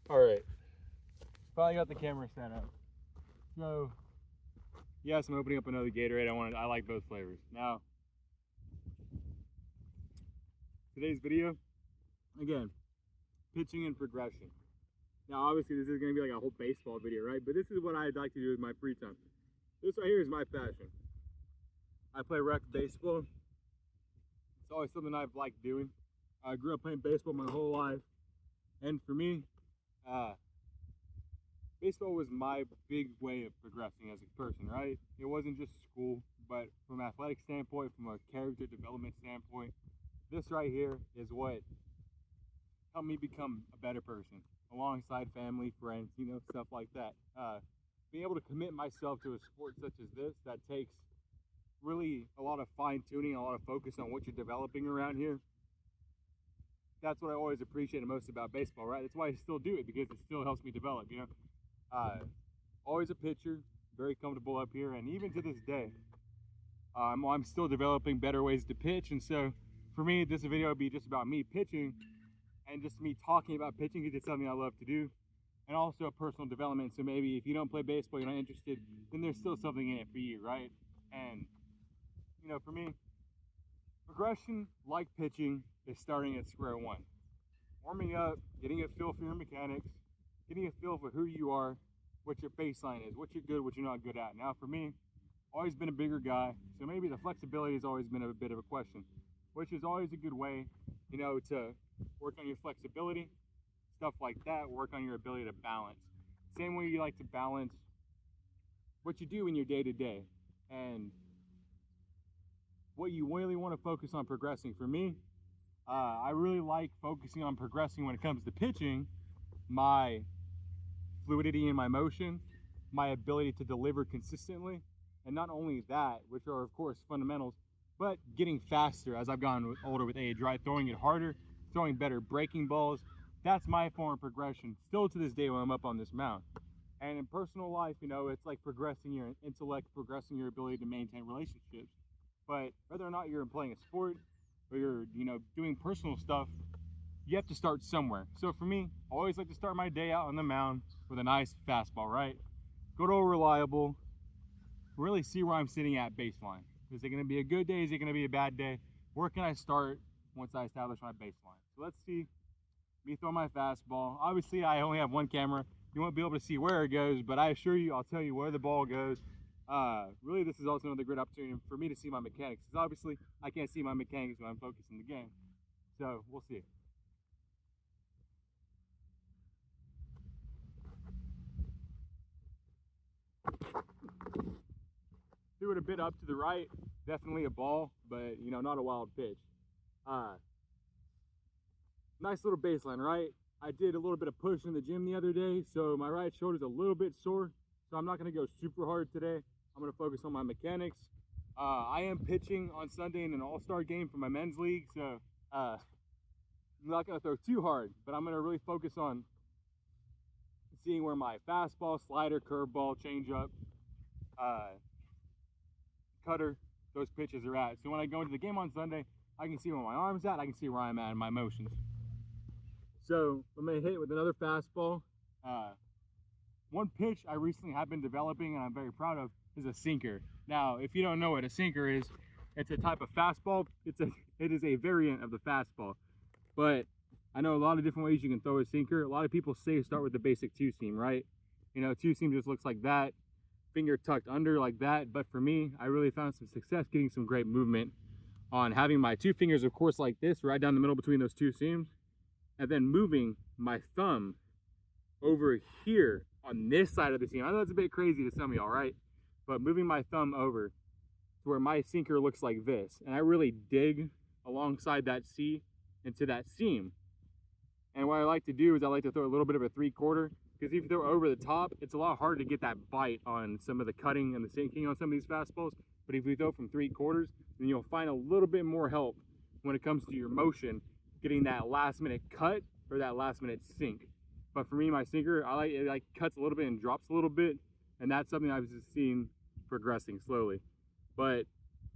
All right, finally got the camera set up. So, yes, I'm opening up another Gatorade. I like both flavors. Now, today's video, again, pitching and progression. Now, obviously, this is going to be like a whole baseball video, right? But this is what I'd like to do with my free time. This right here is my passion. I play rec baseball. It's always something I've liked doing. I grew up playing baseball my whole life, and for me, baseball was my big way of progressing as a person, right? It wasn't just school, but from an athletic standpoint, from a character development standpoint, this right here is what helped me become a better person alongside family, friends, stuff like that. Being able to commit myself to a sport such as this that takes really a lot of fine tuning, a lot of focus on what you're developing around here. That's what I always appreciated most about baseball, right? That's why I still do it, because it still helps me develop, always a pitcher, very comfortable up here, and even to this day, I'm still developing better ways to pitch. And so for me, this video would be just about me pitching and just me talking about pitching, because it's something I love to do, and also personal development. So maybe if you don't play baseball, you're not interested, then there's still something in it for you, right? And for me, progression, like pitching, is starting at square one. Warming up, getting a feel for your mechanics, getting a feel for who you are, what your baseline is, what you're good, what you're not good at. Now for me, always been a bigger guy, so maybe the flexibility has always been a bit of a question, which is always a good way, to work on your flexibility, stuff like that, work on your ability to balance. Same way you like to balance what you do in your day-to-day and what you really want to focus on progressing. For me, I really like focusing on progressing when it comes to pitching, my fluidity in my motion, my ability to deliver consistently, and not only that, which are of course fundamentals, but getting faster as I've gotten older with age, right? Throwing it harder, throwing better breaking balls. That's my form of progression still to this day when I'm up on this mound. And in personal life, it's like progressing your intellect, progressing your ability to maintain relationships. But whether or not you're playing a sport or you're, doing personal stuff, you have to start somewhere. So for me, I always like to start my day out on the mound with a nice fastball, right? Go to a reliable, really see where I'm sitting at baseline. Is it going to be a good day? Is it going to be a bad day? Where can I start once I establish my baseline? So let's see me throw my fastball. Obviously, I only have one camera. You won't be able to see where it goes, but I assure you, I'll tell you where the ball goes. Really, this is also another great opportunity for me to see my mechanics, because obviously I can't see my mechanics when I'm focusing the game. So we'll see. Threw it a bit up to the right, definitely a ball, but not a wild pitch. Nice little baseline, right? I did a little bit of push in the gym the other day, so my right shoulder's a little bit sore, so I'm not going to go super hard today. I'm going to focus on my mechanics. I am pitching on Sunday in an all-star game for my men's league, so I'm not going to throw too hard, but I'm going to really focus on seeing where my fastball, slider, curveball, changeup, cutter, those pitches are at. So when I go into the game on Sunday, I can see where my arm's at, I can see where I'm at in my motions. So I'm going to hit with another fastball. One pitch I recently have been developing and I'm very proud of is a sinker. Now, if you don't know what a sinker is, it's a type of fastball. It is a variant of the fastball. But I know a lot of different ways you can throw a sinker. A lot of people say start with the basic two-seam, right? Two-seam just looks like that, finger tucked under like that. But for me, I really found some success getting some great movement on having my two fingers, of course, like this, right down the middle between those two seams, and then moving my thumb over here on this side of the seam. I know it's a bit crazy to some of y'all, right? But moving my thumb over to where my sinker looks like this, and I really dig alongside that C into that seam. And what I like to do is I like to throw a little bit of a 3/4, because if you throw over the top, it's a lot harder to get that bite on some of the cutting and the sinking on some of these fastballs. But if you throw from 3/4, then you'll find a little bit more help when it comes to your motion, getting that last minute cut or that last minute sink. But for me, my sinker, I like it, like cuts a little bit and drops a little bit, and that's something I've just seen progressing slowly. But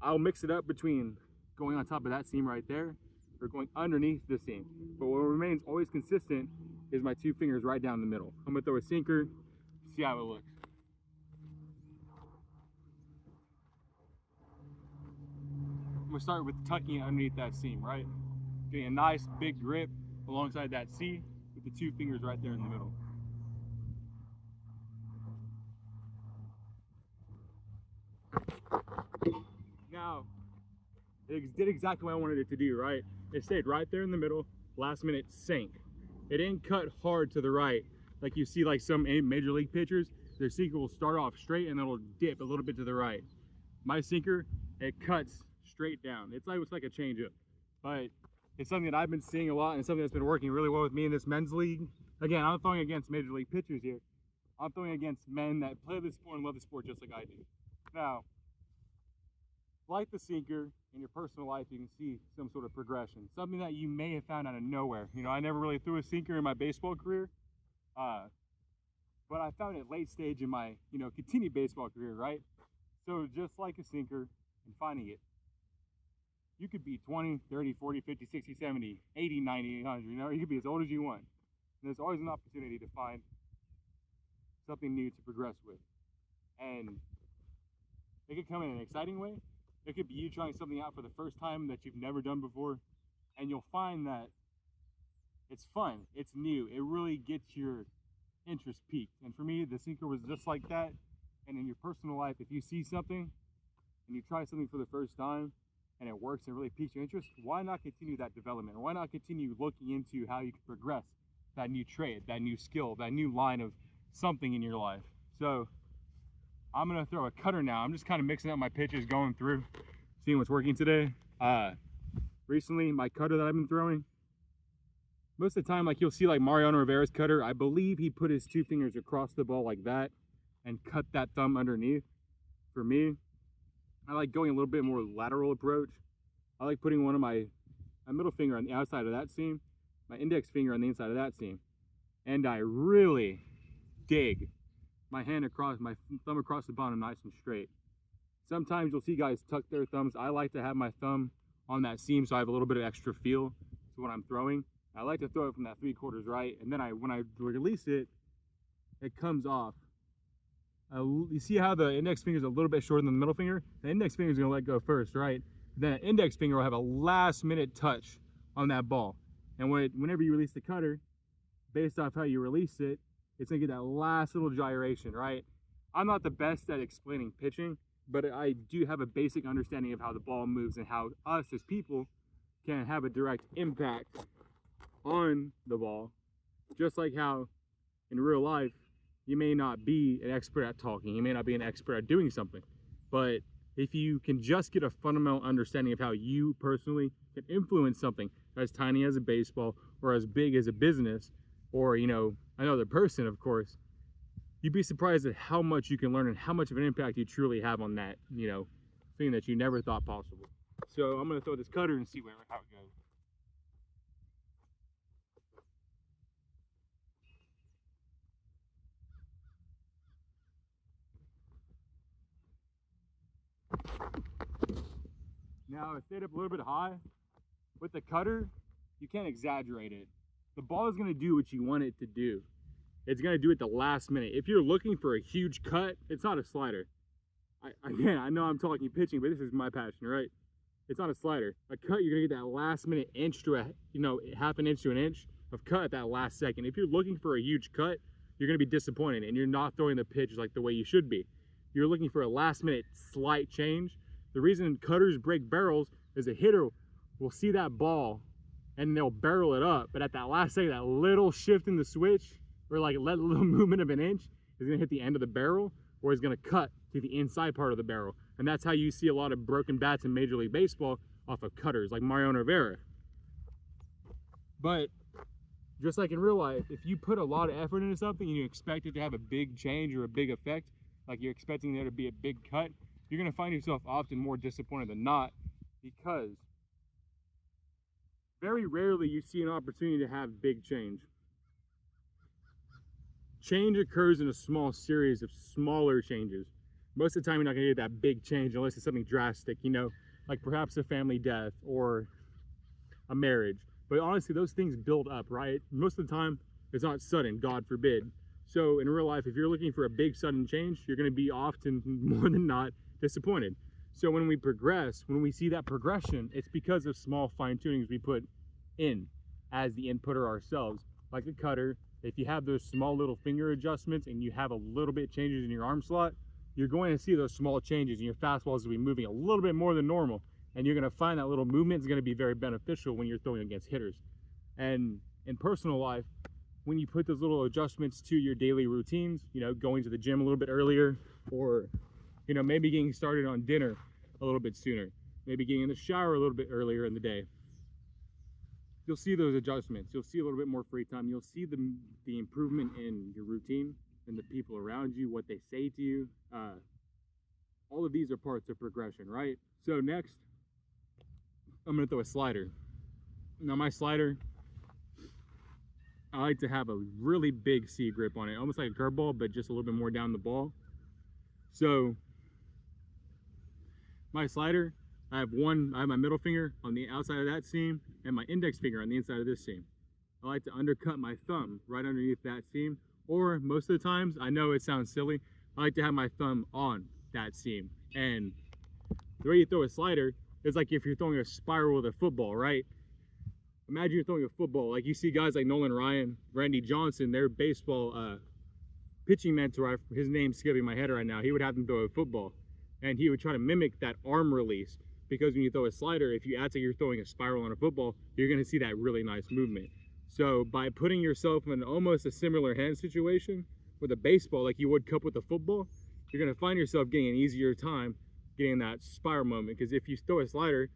I'll mix it up between going on top of that seam right there or going underneath the seam. But what remains always consistent is my two fingers right down the middle. I'm gonna throw a sinker, see how it looks. I'm gonna start with tucking it underneath that seam, right? Getting a nice big grip alongside that C with the two fingers right there in the middle. Now, it did exactly what I wanted it to do, right? It stayed right there in the middle, last minute sank. It didn't cut hard to the right, like you see like some major league pitchers. Their sinker will start off straight and then it'll dip a little bit to the right. My sinker, it cuts straight down. It's like a changeup, but it's something that I've been seeing a lot and something that's been working really well with me in this men's league. Again, I'm throwing against major league pitchers here. I'm throwing against men that play the sport and love the sport just like I do. Now, like the sinker, in your personal life, you can see some sort of progression. Something that you may have found out of nowhere. You know, I never really threw a sinker in my baseball career, but I found it late stage in my, continued baseball career, right? So just like a sinker and finding it, you could be 20, 30, 40, 50, 60, 70, 80, 90, 100, you could be as old as you want. And there's always an opportunity to find something new to progress with. And it could come in an exciting way. It could be you trying something out for the first time that you've never done before, and you'll find that it's fun, it's new, it really gets your interest peaked. And for me, the sinker was just like that. And in your personal life, if you see something and you try something for the first time and it works and really piques your interest, why not continue that development? Or why not continue looking into how you can progress that new trade, that new skill, that new line of something in your life? So I'm gonna throw a cutter now. I'm just kind of mixing up my pitches, going through, seeing what's working today. Recently, my cutter that I've been throwing, most of the time, like you'll see like Mariano Rivera's cutter, I believe he put his two fingers across the ball like that and cut that thumb underneath. For me, I like going a little bit more lateral approach. I like putting one of my middle finger on the outside of that seam, my index finger on the inside of that seam, and I really dig my hand across, my thumb across the bottom, nice and straight. Sometimes you'll see guys tuck their thumbs. I like to have my thumb on that seam so I have a little bit of extra feel to what I'm throwing. I like to throw it from that 3/4 right, and then when I release it, it comes off. You see how the index finger is a little bit shorter than the middle finger? The index finger is going to let go first, right? Then the index finger will have a last minute touch on that ball. And whenever you release the cutter, based off how you release it, it's gonna get that last little gyration, right? I'm not the best at explaining pitching, but I do have a basic understanding of how the ball moves and how us as people can have a direct impact on the ball. Just like how in real life, you may not be an expert at talking, you may not be an expert at doing something, but if you can just get a fundamental understanding of how you personally can influence something as tiny as a baseball or as big as a business, or another person, of course, you'd be surprised at how much you can learn and how much of an impact you truly have on that, thing that you never thought possible. So I'm gonna throw this cutter and see how it goes. Now I stayed up a little bit high. With the cutter, you can't exaggerate it. The ball is gonna do what you want it to do. It's gonna do it the last minute. If you're looking for a huge cut, it's not a slider. I know I'm talking pitching, but this is my passion, right? It's not a slider. A cut, you're gonna get that last minute inch to half an inch to an inch of cut at that last second. If you're looking for a huge cut, you're gonna be disappointed and you're not throwing the pitch like the way you should be. You're looking for a last minute slight change. The reason cutters break barrels is a hitter will see that ball and they'll barrel it up, but at that last second, that little shift in the switch, or like a little movement of an inch, is gonna hit the end of the barrel, or is gonna cut to the inside part of the barrel. And that's how you see a lot of broken bats in Major League Baseball off of cutters, like Mariano Rivera. But just like in real life, if you put a lot of effort into something and you expect it to have a big change or a big effect, like you're expecting there to be a big cut, you're gonna find yourself often more disappointed than not, because very rarely you see an opportunity to have big change. Change occurs in a small series of smaller changes. Most of the time you're not gonna get that big change unless it's something drastic, like perhaps a family death or a marriage. But honestly, those things build up, right? Most of the time, It's not sudden, God forbid. So in real life, if you're looking for a big sudden change, you're going to be often more than not disappointed. So when we progress, when we see that progression, it's because of small fine tunings we put in as the inputter ourselves, like a cutter. If you have those small little finger adjustments and you have a little bit changes in your arm slot, you're going to see those small changes and your fastballs will be moving a little bit more than normal. And you're going to find that little movement is going to be very beneficial when you're throwing against hitters. And in personal life, when you put those little adjustments to your daily routines, you know, going to the gym a little bit earlier, or, you know, maybe getting started on dinner a little bit sooner, maybe getting in the shower a little bit earlier in the day, you'll see those adjustments. You'll see a little bit more free time. You'll see the improvement in your routine and the people around you, what they say to you. All of these are parts of progression, right? So next, I'm going to throw a slider. Now my slider, I like to have a really big C grip on it, almost like a curveball, but just a little bit more down the ball. So my slider, I have my middle finger on the outside of that seam and my index finger on the inside of this seam. I like to undercut my thumb right underneath that seam, or most of the times, I know it sounds silly, I like to have my thumb on that seam. And the way you throw a slider is like if you're throwing a spiral with a football, right? Imagine you're throwing a football, like you see guys like Nolan Ryan, Randy Johnson, their baseball pitching mentor, his name's skipping my head right now, he would have them throw a football. And he would try to mimic that arm release, because when you throw a slider, if you act like you're throwing a spiral on a football, you're going to see that really nice movement. So by putting yourself in almost a similar hand situation with a baseball like you would cup with a football, you're going to find yourself getting an easier time getting that spiral moment. Because if you throw a slider,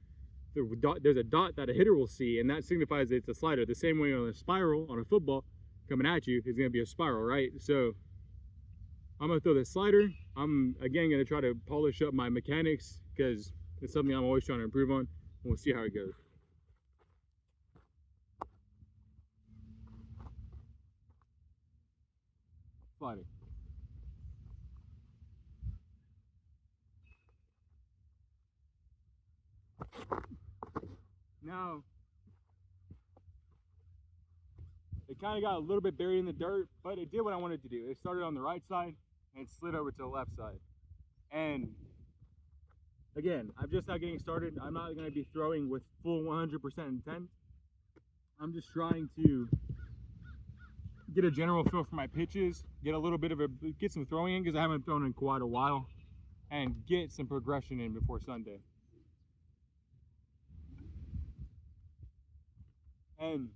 there's a dot that a hitter will see, and that signifies that it's a slider. The same way on a spiral on a football coming at you is going to be a spiral, right? So I'm going to throw this slider. I'm again going to try to polish up my mechanics because it's something I'm always trying to improve on, and we'll see how it goes. Slider. Now, it kind of got a little bit buried in the dirt, but it did what I wanted to do. It started on the right side and slid over to the left side. And again, I'm just now getting started. I'm not going to be throwing with full 100% intent. I'm just trying to get a general feel for my pitches, get some throwing in because I haven't thrown in quite a while, and get some progression in before Sunday. And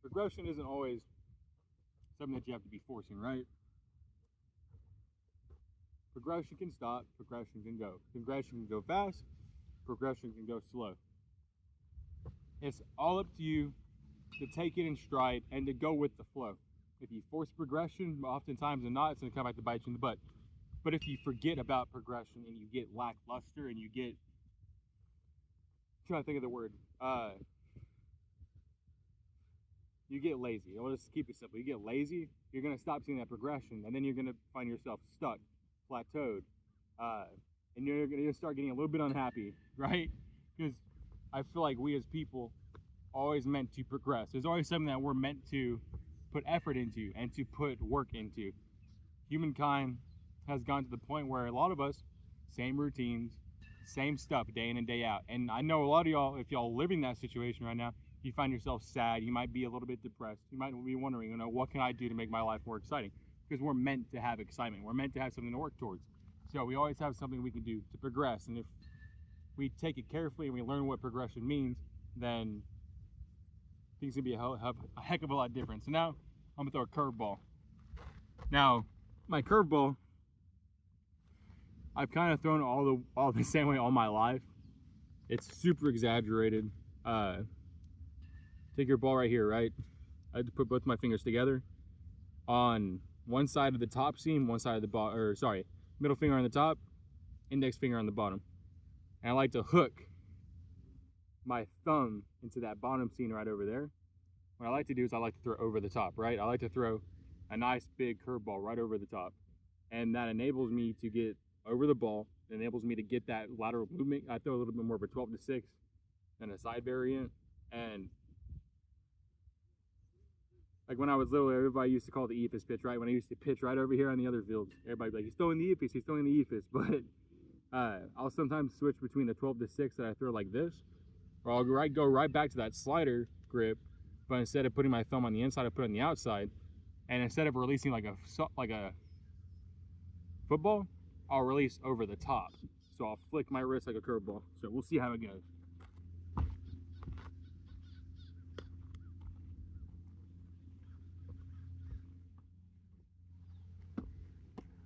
progression isn't always something that you have to be forcing, right? Progression can stop, progression can go. Progression can go fast, progression can go slow. It's all up to you to take it in stride and to go with the flow. If you force progression, oftentimes than not, it's going to come back to bite you in the butt. But if you forget about progression and you get lackluster and you get, I'm trying to think of the word, you get lazy. I'll just keep it simple. You get lazy, you're going to stop seeing that progression, and then you're going to find yourself stuck, plateaued, and you're going to start getting a little bit unhappy, right? Because I feel like we as people always meant to progress. There's always something that we're meant to put effort into and to put work into. Humankind has gone to the point where a lot of us, same routines, same stuff day in and day out. And I know a lot of y'all, if y'all living that situation right now, you find yourself sad, you might be a little bit depressed, you might be wondering, you know, what can I do to make my life more exciting? Because we're meant to have excitement, we're meant to have something to work towards. So we always have something we can do to progress, and if we take it carefully and we learn what progression means, then things can be a heck of a lot different. So now I'm gonna throw a curveball. Now my curveball, I've kind of thrown all the same way all my life. It's super exaggerated. Take your ball right here, right? I had to put both my fingers together on one side of the top seam, one side of the bottom, or sorry, middle finger on the top, index finger on the bottom. And I like to hook my thumb into that bottom seam right over there. What I like to do is I like to throw over the top, right? I like to throw a nice big curveball right over the top. And that enables me to get over the ball. It enables me to get that lateral movement. I throw a little bit more of a 12 to 6 than a side variant. And Like when I was little, everybody used to call the eephus pitch, right? When I used to pitch right over here on the other field, everybody be like, he's throwing the eephus, he's throwing the eephus. But I'll sometimes switch between the 12 to 6 that I throw like this, or I'll go right back to that slider grip, but instead of putting my thumb on the inside, I put it on the outside. And instead of releasing like a football, I'll release over the top. So I'll flick my wrist like a curveball. So we'll see how it goes.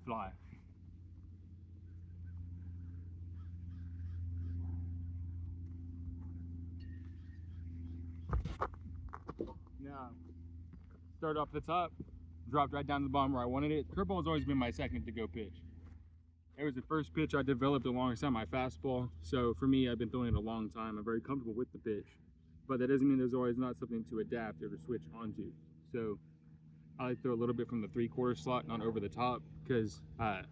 Fly. Now, start off the top, dropped right down to the bottom where I wanted it. Curveball has always been my second to go pitch. It was the first pitch I developed alongside my fastball. So for me, I've been throwing it a long time. I'm very comfortable with the pitch. But that doesn't mean there's always not something to adapt or to switch onto. So I like to throw a little bit from the 3/4 slot, not over the top, because I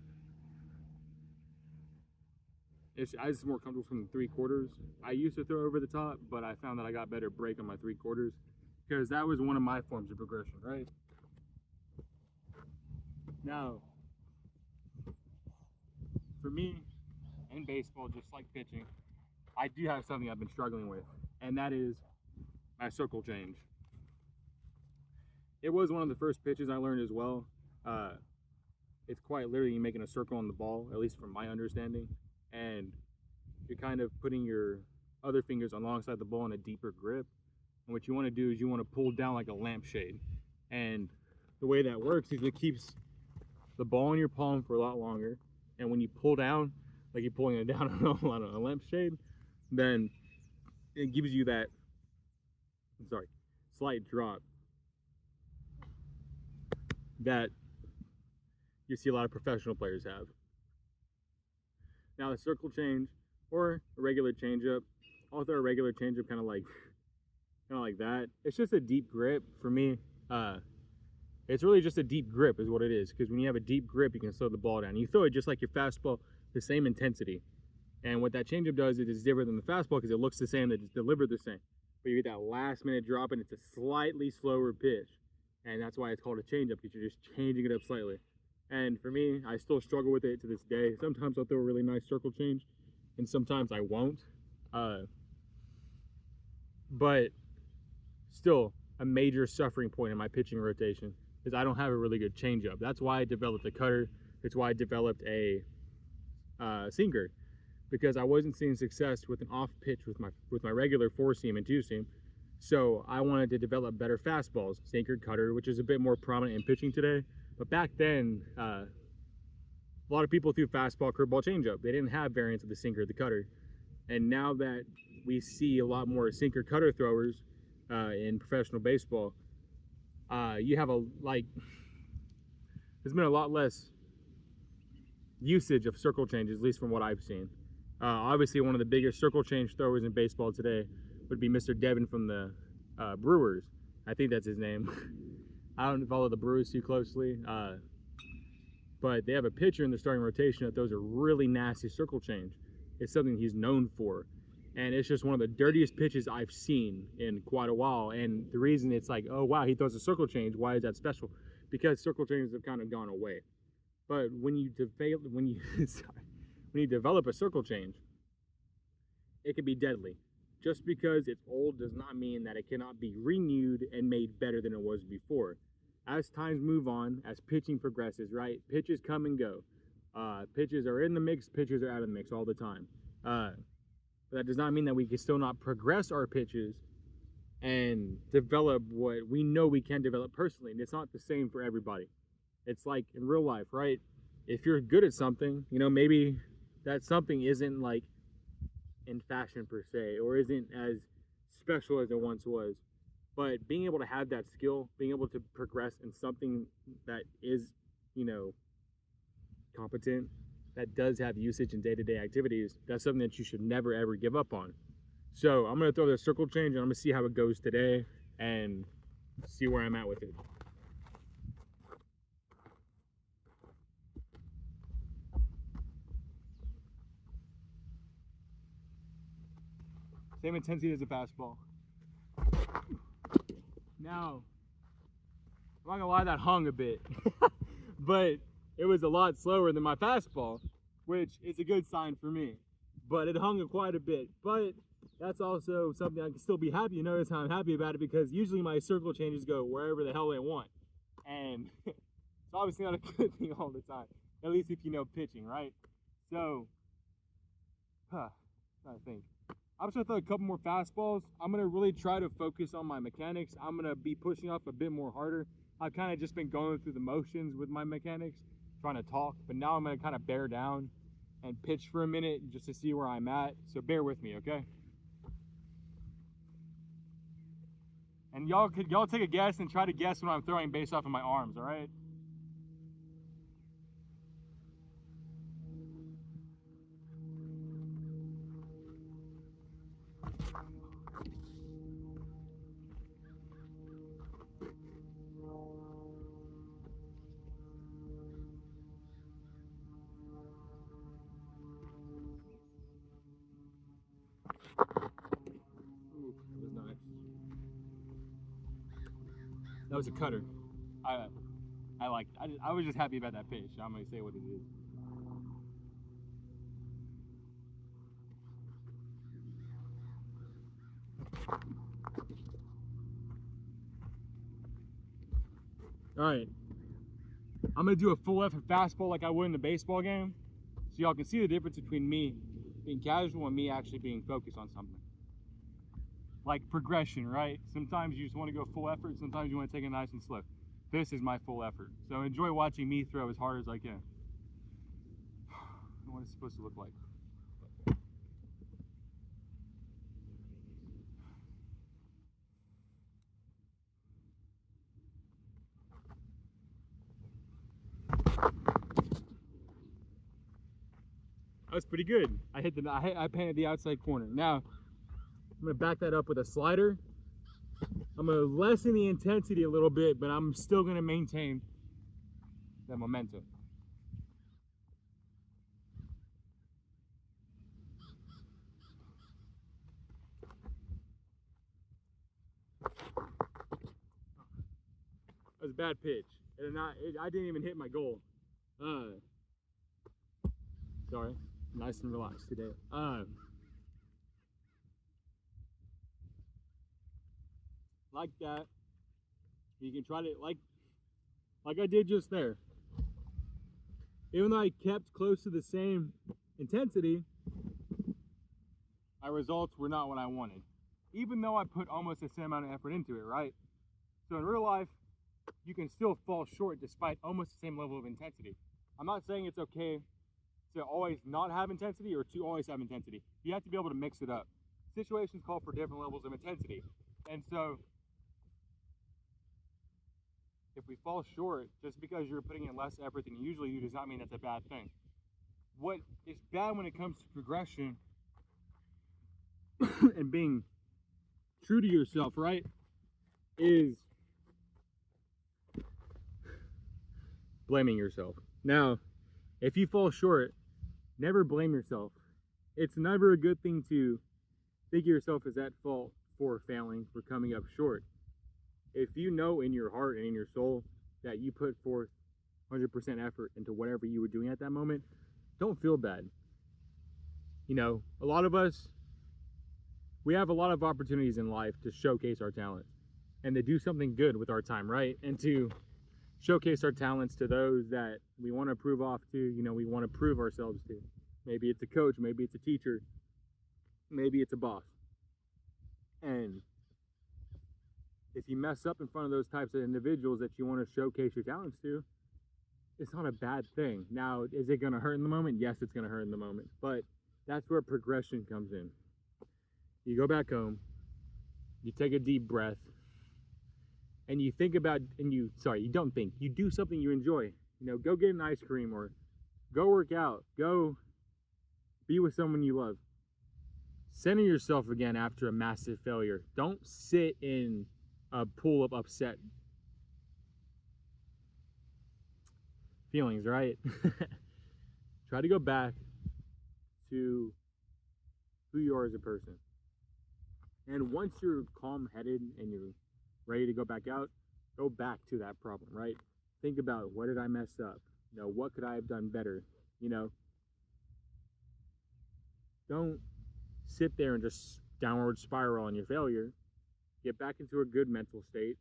was more comfortable from the 3/4. I used to throw over the top, but I found that I got better break on my 3/4 because that was one of my forms of progression, right? Now, for me, in baseball, just like pitching, I do have something I've been struggling with, and that is my circle change. It was one of the first pitches I learned as well. It's quite literally making a circle on the ball, at least from my understanding, and you're kind of putting your other fingers alongside the ball in a deeper grip. And what you want to do is you want to pull down like a lampshade. And the way that works is it keeps the ball in your palm for a lot longer. And when you pull down, like you're pulling it down on a lampshade, then it gives you that, slight drop that you see a lot of professional players have. Now the circle change or a regular changeup, I'll throw a regular changeup kind of like that. It's just a deep grip for me. It's really just a deep grip is what it is, because when you have a deep grip, you can slow the ball down. You throw it just like your fastball, the same intensity. And what that changeup does is it's different than the fastball because it looks the same, it's delivered the same. But you get that last minute drop and it's a slightly slower pitch. And that's why it's called a changeup, because you're just changing it up slightly. And for me, I still struggle with it to this day. Sometimes I'll throw a really nice circle change, and sometimes I won't. But still, a major suffering point in my pitching rotation is I don't have a really good changeup. That's why I developed a cutter. It's why I developed a sinker, because I wasn't seeing success with an off pitch with my regular 4-seam and 2-seam. So I wanted to develop better fastballs, sinker, cutter, which is a bit more prominent in pitching today. But back then, a lot of people threw fastball, curveball, changeup. They didn't have variants of the sinker, the cutter. And now that we see a lot more sinker, cutter throwers in professional baseball, you have there's been a lot less usage of circle changes, at least from what I've seen. Obviously, one of the biggest circle change throwers in baseball today would be Mr. Devin from the Brewers. I think that's his name. I don't follow the Brewers too closely, but they have a pitcher in the starting rotation that throws a really nasty circle change. It's something he's known for, and it's just one of the dirtiest pitches I've seen in quite a while. And the reason it's like, oh wow, he throws a circle change, why is that special? Because circle changes have kind of gone away. But when you develop a circle change, it can be deadly. Just because it's old does not mean that it cannot be renewed and made better than it was before. As times move on, as pitching progresses, right? Pitches come and go. Pitches are in the mix, pitches are out of the mix all the time. But that does not mean that we can still not progress our pitches and develop what we know we can develop personally. And it's not the same for everybody. It's like in real life, right? If you're good at something, maybe that something isn't like in fashion per se, or isn't as special as it once was. But being able to have that skill, being able to progress in something that is, competent, that does have usage in day-to-day activities, that's something that you should never ever give up on. So I'm going to throw the circle change and I'm going to see how it goes today and see where I'm at with it. Same intensity as a fastball. Now, I'm not gonna lie, that hung a bit. But it was a lot slower than my fastball, which is a good sign for me. But it hung quite a bit. But that's also something I can still be happy. You notice how I'm happy about it, because usually my circle changes go wherever the hell they want. And it's obviously not a good thing all the time. At least if you know pitching, right? So, I think. I'm just gonna throw a couple more fastballs. I'm gonna really try to focus on my mechanics. I'm gonna be pushing off a bit more harder. I've kind of just been going through the motions with my mechanics, trying to talk, but now I'm gonna kind of bear down and pitch for a minute just to see where I'm at. So bear with me, okay? And y'all take a guess and try to guess what I'm throwing based off of my arms, all right? Ooh, that was nice. That was a cutter. I liked it. I was just happy about that pitch. I'm gonna say what it is. All right, I'm gonna do a full effort fastball like I would in a baseball game, so y'all can see the difference between me being casual and me actually being focused on something. Like progression, right? Sometimes you just want to go full effort, sometimes you want to take it nice and slow. This is my full effort, so enjoy watching me throw as hard as I can. What it's supposed to look like. That was pretty good. I painted the outside corner. Now I'm gonna back that up with a slider. I'm gonna lessen the intensity a little bit, but I'm still gonna maintain that momentum. That was a bad pitch. I didn't even hit my goal. Sorry, nice and relaxed today. Like that. You can try to like I did just there. Even though I kept close to the same intensity, my results were not what I wanted. Even though I put almost the same amount of effort into it, right? So in real life, you can still fall short despite almost the same level of intensity. I'm not saying it's okay to always not have intensity or to always have intensity. You have to be able to mix it up. Situations call for different levels of intensity. And so if we fall short, just because you're putting in less effort than you usually do does not mean that's a bad thing. What is bad when it comes to progression and being true to yourself, right, is blaming yourself. Now, if you fall short, never blame yourself. It's never a good thing to think of yourself as at fault for failing, for coming up short. If you know in your heart and in your soul that you put forth 100% effort into whatever you were doing at that moment, don't feel bad. You know, a lot of us, we have a lot of opportunities in life to showcase our talent and to do something good with our time, right? And to showcase our talents to those that we want to prove off to, you know, we want to prove ourselves to. Maybe it's a coach, maybe it's a teacher, maybe it's a boss. And if you mess up in front of those types of individuals that you want to showcase your talents to, it's not a bad thing. Now, is it going to hurt in the moment? Yes, it's going to hurt in the moment. But that's where progression comes in. You go back home, you take a deep breath, and you think about, you don't think, you do something you enjoy. You know, go get an ice cream or go work out, go be with someone you love. Center yourself again after a massive failure. Don't sit in a pool of upset feelings, right? Try to go back to who you are as a person. And once you're calm-headed and you're ready to go back out, go back to that problem, right? Think about, what did I mess up? What could I have done better? You know, don't sit there and just downward spiral on your failure. Get back into a good mental state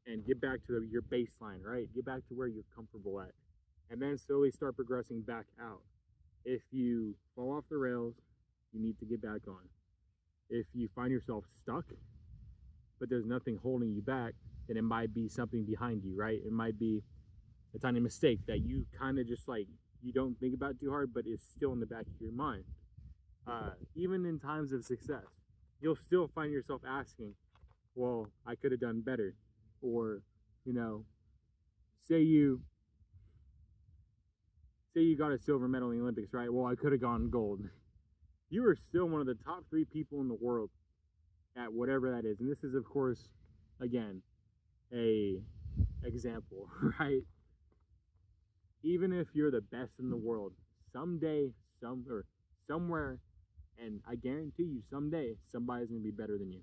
and get back to your baseline, right? Get back to where you're comfortable at. And then slowly start progressing back out. If you fall off the rails, you need to get back on. If you find yourself stuck, but there's nothing holding you back, then it might be something behind you, right? It might be a tiny mistake that you kind of just like, you don't think about too hard, but it's still in the back of your mind. Even in times of success, you'll still find yourself asking, well, I could have done better. Or, say you got a silver medal in the Olympics, right? Well, I could have gone gold. You are still one of the top 3 people in the world at whatever that is. And this is, of course, again, a example, right? Even if you're the best in the world, someday, somewhere, and I guarantee you, someday, somebody's going to be better than you.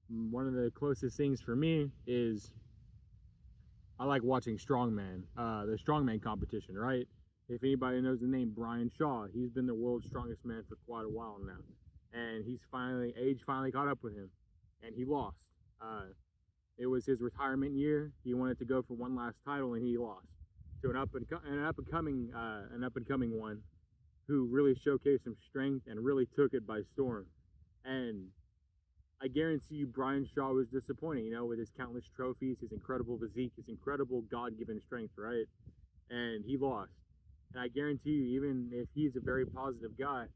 One of the closest things for me is I like watching strongman, the strongman competition, right? If anybody knows the name Brian Shaw, he's been the world's strongest man for quite a while now. And age finally caught up with him, and he lost. It was his retirement year. He wanted to go for one last title, and he lost to an up and coming one who really showcased some strength and really took it by storm. And I guarantee you, Brian Shaw was disappointing, with his countless trophies, his incredible physique, his incredible God-given strength, right? And he lost. And I guarantee you, even if he's a very positive guy,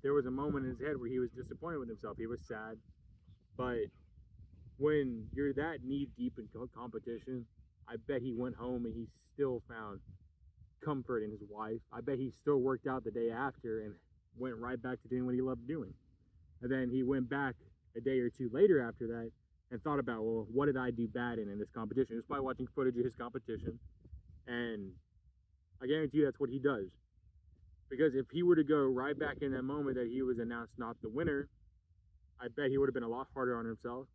there was a moment in his head where he was disappointed with himself. He was sad. But when you're that knee-deep in competition, I bet he went home and he still found comfort in his wife. I bet he still worked out the day after and went right back to doing what he loved doing. And then he went back a day or two later after that and thought about, well, what did I do bad in this competition? Just by watching footage of his competition. And I guarantee you that's what he does. Because if he were to go right back in that moment that he was announced not the winner, I bet he would have been a lot harder on himself.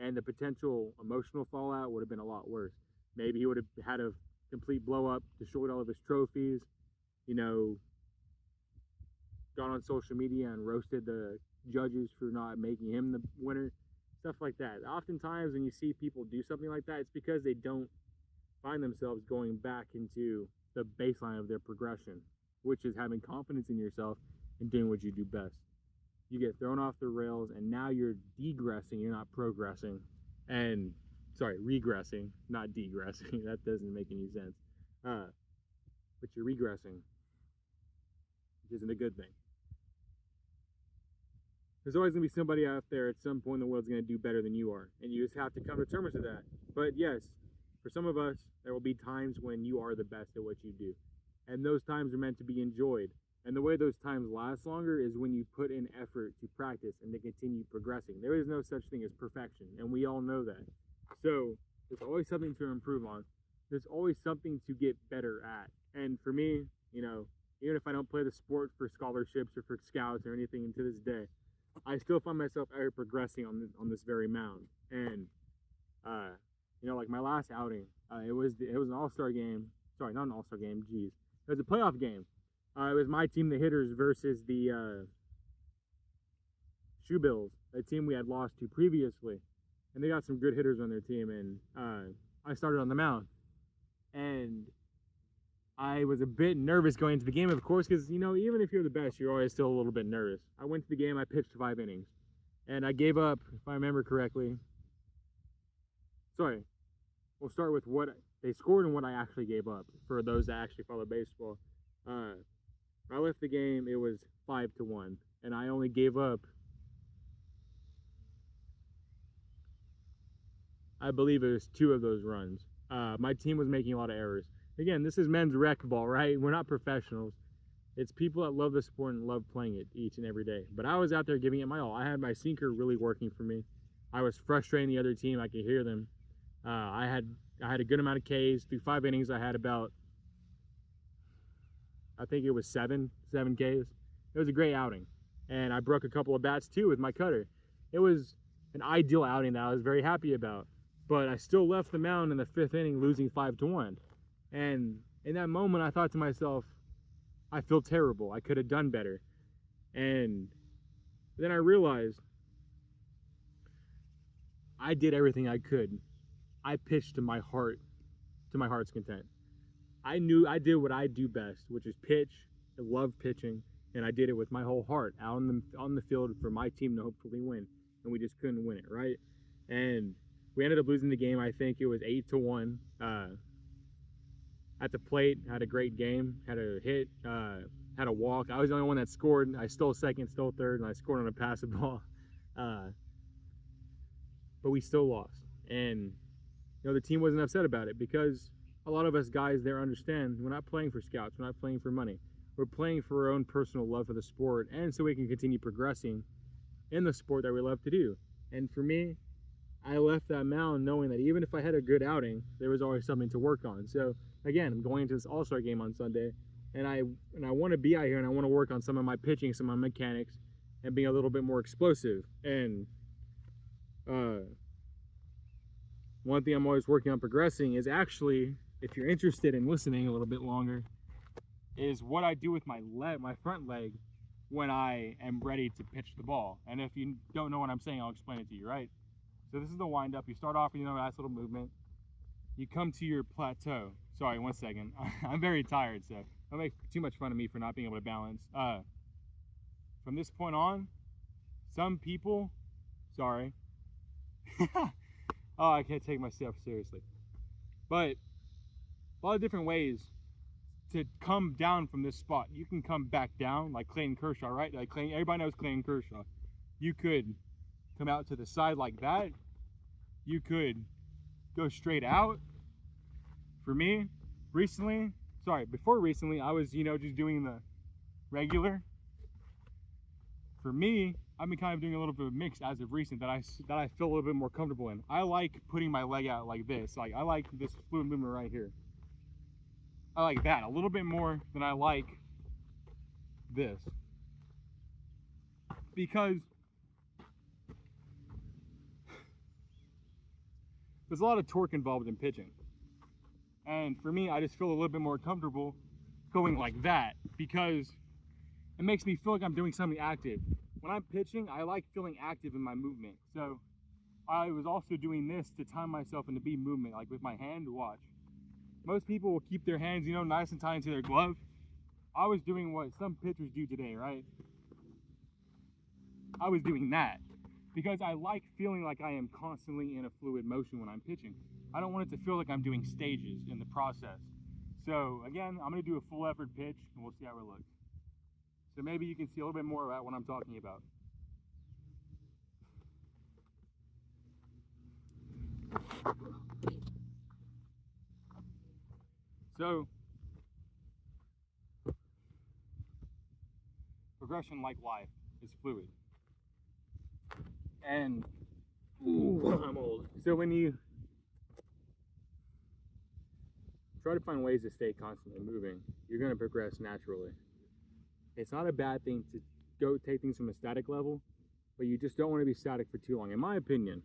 And the potential emotional fallout would have been a lot worse. Maybe he would have had a complete blow up, destroyed all of his trophies, gone on social media and roasted the judges for not making him the winner, stuff like that. Oftentimes when you see people do something like that, it's because they don't find themselves going back into the baseline of their progression, which is having confidence in yourself and doing what you do best. You get thrown off the rails and now you're degressing, you're not progressing. And regressing, not degressing. That doesn't make any sense. But you're regressing, which isn't a good thing. There's always going to be somebody out there at some point in the world that's going to do better than you are. And you just have to come to terms with that. But yes, for some of us, there will be times when you are the best at what you do. And those times are meant to be enjoyed. And the way those times last longer is when you put in effort to practice and to continue progressing. There is no such thing as perfection, and we all know that. So there's always something to improve on. There's always something to get better at. And for me, even if I don't play the sport for scholarships or for scouts or anything to this day, I still find myself out progressing on this very mound. And like my last outing, it was an all-star game. Sorry, not an all-star game. Geez, it was a playoff game. It was my team, the Hitters, versus the Shoe Bills, a team we had lost to previously. And they got some good hitters on their team, and I started on the mound. And I was a bit nervous going into the game, of course, because, even if you're the best, you're always still a little bit nervous. I went to the game, I pitched 5 innings. And I gave up, if I remember correctly. Sorry, we'll start with what they scored and what I actually gave up, for those that actually follow baseball. When I left the game, it was 5-1, and I only gave up, I believe it was 2 of those runs. My team was making a lot of errors. Again, this is men's rec ball, right? We're not professionals. It's people that love the sport and love playing it each and every day. But I was out there giving it my all. I had my sinker really working for me. I was frustrating the other team. I could hear them. I had a good amount of Ks. Through 5 innings, I had about, I think it was 7 Ks. It was a great outing. And I broke a couple of bats too with my cutter. It was an ideal outing that I was very happy about. but I still left the mound in the 5th inning losing 5-1. And in that moment, I thought to myself, I feel terrible. I could have done better. And then I realized I did everything I could. I pitched to my heart's content. I knew I did what I do best, which is pitch. I love pitching, and I did it with my whole heart out on the field for my team to hopefully win. And we just couldn't win it, right? And we ended up losing the game. I think it was 8-1. At the plate, had a great game. Had a hit, had a walk. I was the only one that scored. I stole second, stole third, and I scored on a passive ball. But we still lost. And the team wasn't upset about it because a lot of us guys there understand we're not playing for scouts. We're not playing for money. We're playing for our own personal love for the sport and so we can continue progressing in the sport that we love to do. And for me, I left that mound knowing that even if I had a good outing, there was always something to work on. So again, I'm going into this All-Star game on Sunday, and I want to be out here and I want to work on some of my pitching, some of my mechanics, and being a little bit more explosive. And one thing I'm always working on progressing is actually, if you're interested in listening a little bit longer, is what I do with my front leg when I am ready to pitch the ball. And if you don't know what I'm saying, I'll explain it to you, right? So this is the wind-up. You start off with, a nice little movement. You come to your plateau. Sorry, 1 second. I'm very tired, so don't make too much fun of me for not being able to balance. From this point on, some people, sorry. Oh, I can't take myself seriously. But a lot of different ways to come down from this spot. You can come back down like Clayton Kershaw, right? Like everybody knows Clayton Kershaw. You could come out to the side like that. You could go straight out. For me, before recently, I was, just doing the regular. For me, I've been kind of doing a little bit of mix as of recent that I feel a little bit more comfortable in. I like putting my leg out like this. Like I like this fluid movement right here. I like that a little bit more than I like this. Because there's a lot of torque involved in pitching. And for me, I just feel a little bit more comfortable going like that because it makes me feel like I'm doing something active. When I'm pitching, I like feeling active in my movement. So I was also doing this to time myself into be movement, like with my hand. Watch. Most people will keep their hands, nice and tight into their glove. I was doing what some pitchers do today, right? I was doing that because I like feeling like I am constantly in a fluid motion when I'm pitching. I don't want it to feel like I'm doing stages in the process. So again, I'm going to do a full effort pitch and we'll see how it looks. So maybe you can see a little bit more about what I'm talking about. So, progression, like life, is fluid. And I'm old. So when you try to find ways to stay constantly moving, you're going to progress naturally. It's not a bad thing to go take things from a static level, but you just don't want to be static for too long, in my opinion.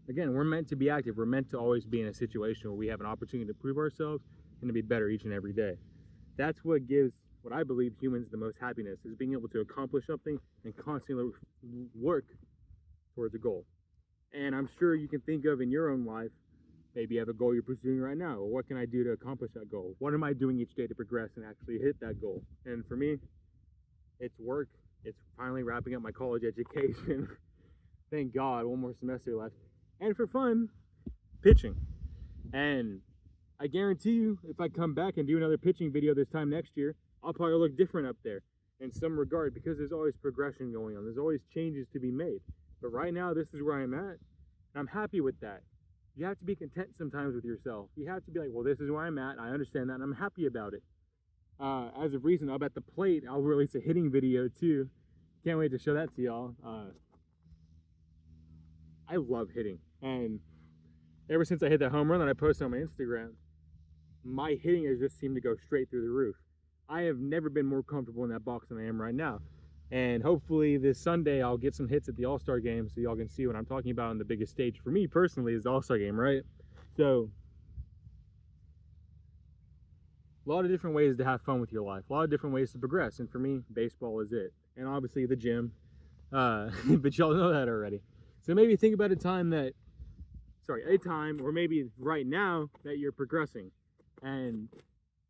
Again, we're meant to be active. We're meant to always be in a situation where we have an opportunity to prove ourselves and to be better each and every day. That's what gives, what I believe, humans the most happiness, is being able to accomplish something and constantly work towards a goal. And I'm sure you can think of in your own life, maybe you have a goal you're pursuing right now. Or what can I do to accomplish that goal? What am I doing each day to progress and actually hit that goal? And for me, it's work. It's finally wrapping up my college education. Thank God, one more semester left. And for fun, pitching. And I guarantee you, if I come back and do another pitching video this time next year, I'll probably look different up there in some regard because there's always progression going on. There's always changes to be made. But right now, this is where I'm at. And I'm happy with that. You have to be content sometimes with yourself. You have to be like, well, this is where I'm at. I understand that, and I'm happy about it. As of recent, up at the plate, I'll release a hitting video too. Can't wait to show that to y'all. I love hitting. And ever since I hit that home run that I posted on my Instagram, my hitting has just seemed to go straight through the roof. I have never been more comfortable in that box than I am right now. And hopefully this Sunday I'll get some hits at the All-Star game so y'all can see what I'm talking about on the biggest stage. For me personally is the All-Star game, right? So a lot of different ways to have fun with your life, a lot of different ways to progress. And for me, baseball is it. And obviously the gym, but y'all know that already. So maybe think about a time or maybe right now that you're progressing, and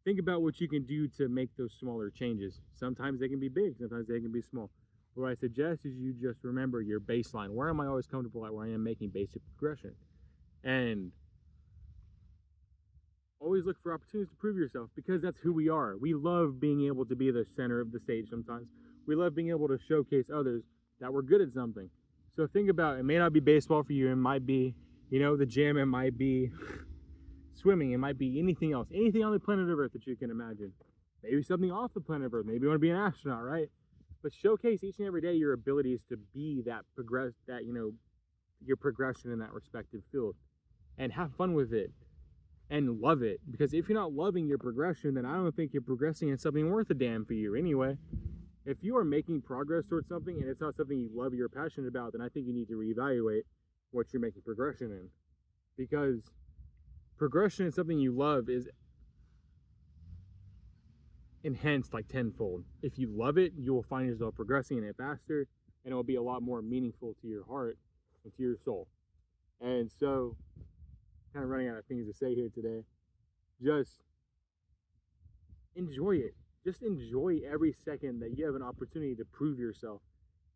think about what you can do to make those smaller changes. Sometimes they can be big, sometimes they can be small. What I suggest is you just remember your baseline. Where am I always comfortable at where I am making basic progression? And always look for opportunities to prove yourself, because that's who we are. We love being able to be the center of the stage sometimes. We love being able to showcase others that we're good at something. So think about, it may not be baseball for you, it might be, the gym, it might be swimming, it might be anything else, anything on the planet of Earth that you can imagine. Maybe something off the planet of Earth, maybe you want to be an astronaut, right? But showcase each and every day your abilities to be your progression in that respective field, and have fun with it and love it. Because if you're not loving your progression, then I don't think you're progressing in something worth a damn for you anyway. If you are making progress towards something and it's not something you love or you're passionate about, then I think you need to reevaluate what you're making progression in. Because progression in something you love is enhanced like tenfold. If you love it, you will find yourself progressing in it faster, and it will be a lot more meaningful to your heart and to your soul. And so, kind of running out of things to say here today, just enjoy it. Just enjoy every second that you have an opportunity to prove yourself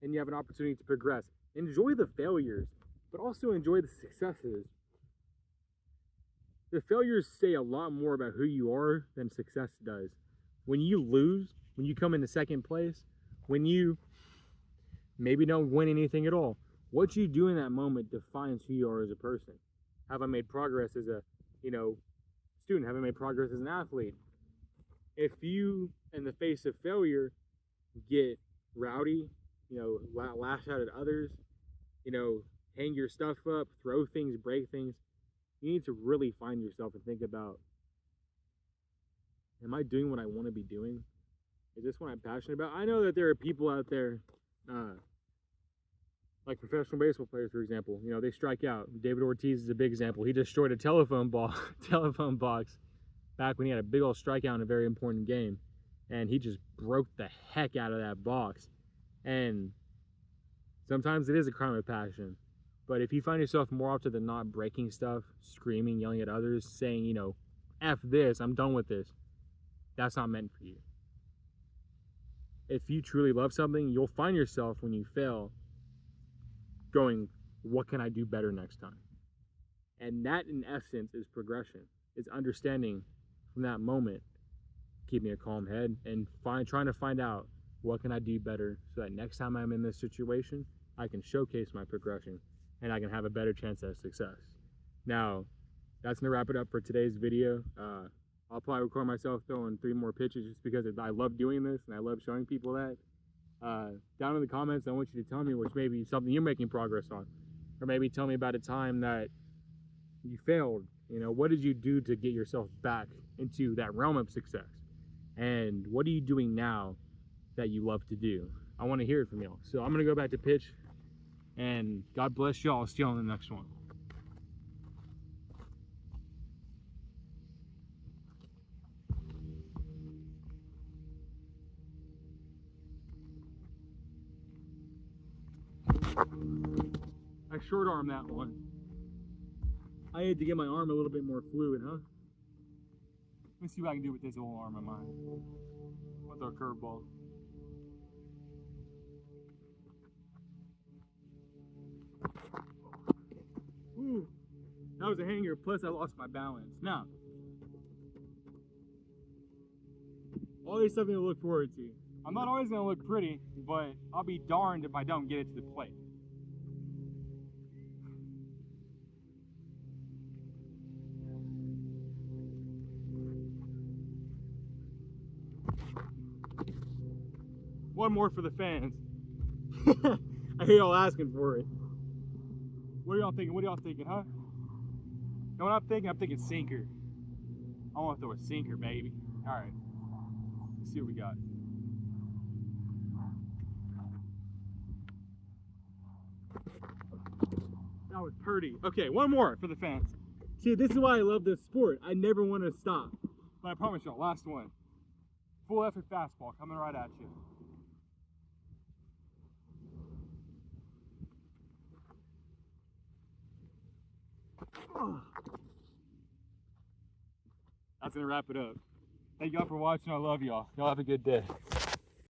and you have an opportunity to progress. Enjoy the failures, but also enjoy the successes. The failures say a lot more about who you are than success does. When you lose, when you come into second place, when you maybe don't win anything at all, what you do in that moment defines who you are as a person. Have I made progress as a, student? Have I made progress as an athlete? If you, in the face of failure, get rowdy, lash out at others, hang your stuff up, throw things, break things, you need to really find yourself and think about, am I doing what I want to be doing? Is this what I'm passionate about? I know that there are people out there, like professional baseball players, for example, they strike out. David Ortiz is a big example. He destroyed a telephone box back when he had a big old strikeout in a very important game, and he just broke the heck out of that box. And sometimes it is a crime of passion, but if you find yourself more often than not breaking stuff, screaming, yelling at others, saying, F this, I'm done with this, that's not meant for you. If you truly love something, you'll find yourself, when you fail, going, what can I do better next time? And that, in essence, is progression. It's understanding from that moment, keeping a calm head and trying to find out, what can I do better so that next time I'm in this situation, I can showcase my progression and I can have a better chance at success. Now, that's going to wrap it up for today's video. I'll probably record myself throwing 3 more pitches just because I love doing this and I love showing people that. Down in the comments, I want you to tell me which maybe something you're making progress on, or maybe tell me about a time that you failed. What did you do to get yourself back into that realm of success? And what are you doing now that you love to do? I want to hear it from y'all. So I'm going to go back to pitch, and God bless y'all. I'll see y'all in the next one. I short arm that one. I had to get my arm a little bit more fluid, huh? Let me see what I can do with this whole arm of mine. With our curveball. Ooh, that was a hanger, plus I lost my balance. Now, always something to look forward to. I'm not always going to look pretty, but I'll be darned if I don't get it to the plate. One more for the fans. I hate all asking for it. What are y'all thinking? What are y'all thinking, huh? You know what I'm thinking? I'm thinking sinker. I want to throw a sinker, baby. All right. Let's see what we got. That was pretty. Okay, one more for the fans. See, this is why I love this sport. I never want to stop. But I promise y'all, last one. Full effort fastball coming right at you. That's gonna wrap it up. Thank y'all for watching. I love y'all. Y'all have a good day.